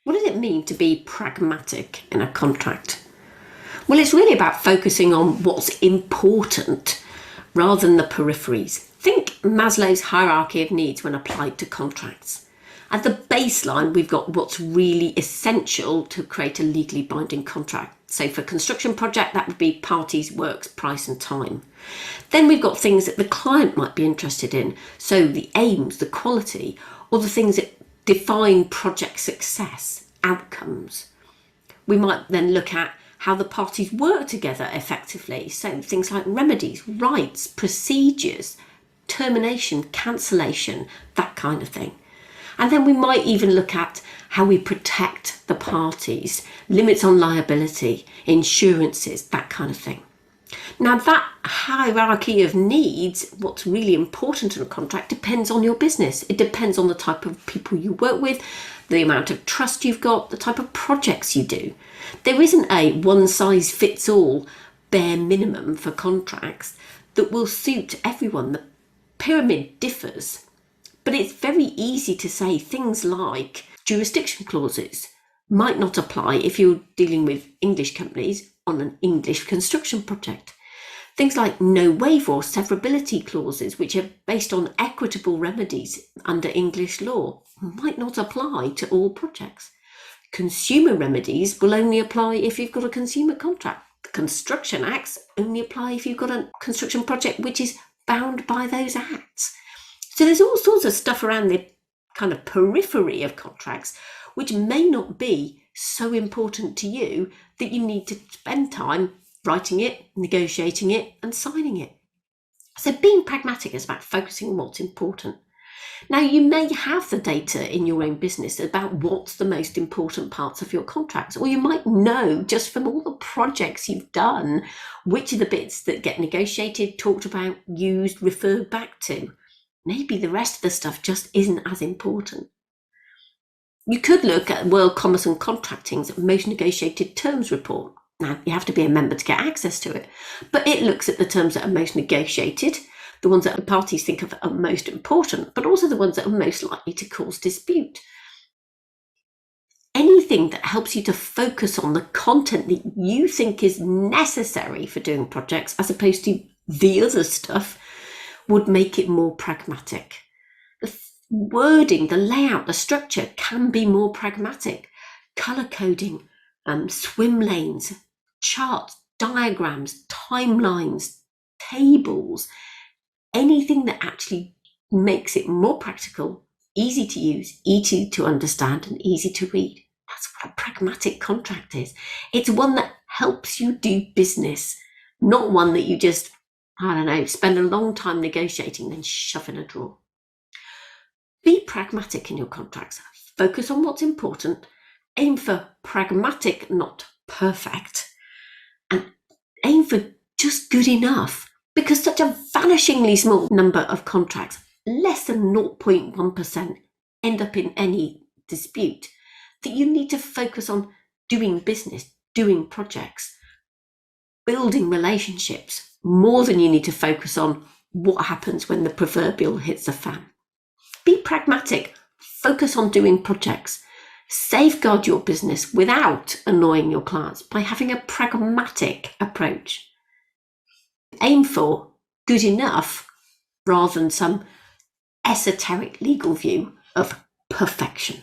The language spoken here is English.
What does it mean to be pragmatic in a contract? Well, it's really about focusing on what's important rather than the peripheries. Think Maslow's hierarchy of needs when applied to contracts. At the baseline, we've got what's really essential to create a legally binding contract. So for a construction project, that would be parties, works, price and time. Then we've got things that the client might be interested in. So the aims, the quality, or the things that define project success, outcomes. We might then look at how the parties work together effectively. So things like remedies, rights, procedures, termination, cancellation, that kind of thing. And then we might even look at how we protect the parties, limits on liability, insurances, that kind of thing. Now that hierarchy of needs, what's really important in a contract, depends on your business. It depends on the type of people you work with, the amount of trust you've got, the type of projects you do. There isn't a one-size-fits-all bare minimum for contracts that will suit everyone. The pyramid differs. But it's very easy to say things like jurisdiction clauses might not apply if you're dealing with English companies on an English construction project. Things like no waiver or severability clauses, which are based on equitable remedies under English law, might not apply to all projects. Consumer remedies will only apply if you've got a consumer contract. The Construction Acts only apply if you've got a construction project which is bound by those acts. So there's all sorts of stuff around the kind of periphery of contracts which may not be so important to you that you need to spend time writing it, negotiating it and signing it. So being pragmatic is about focusing on what's important. Now you may have the data in your own business about what's the most important parts of your contracts, or you might know just from all the projects you've done which are the bits that get negotiated, talked about, used, referred back to. Maybe the rest of the stuff just isn't as important. You could look at World Commerce and Contracting's Most Negotiated Terms report. Now, you have to be a member to get access to it, but it looks at the terms that are most negotiated, the ones that the parties think of are most important, but also the ones that are most likely to cause dispute. Anything that helps you to focus on the content that you think is necessary for doing projects as opposed to the other stuff would make it more pragmatic. The wording, the layout, the structure can be more pragmatic. Color coding, swim lanes, charts, diagrams, timelines, tables, anything that actually makes it more practical, easy to use, easy to understand and easy to read. That's what a pragmatic contract is. It's one that helps you do business, not one that you just spend a long time negotiating, then shove in a drawer. Be pragmatic in your contracts. Focus on what's important. Aim for pragmatic, not perfect. And aim for just good enough, because such a vanishingly small number of contracts, less than 0.1%, end up in any dispute, that you need to focus on doing business, doing projects, building relationships, more than you need to focus on what happens when the proverbial hits the fan. Be pragmatic, focus on doing projects, safeguard your business without annoying your clients by having a pragmatic approach. Aim for good enough rather than some esoteric legal view of perfection.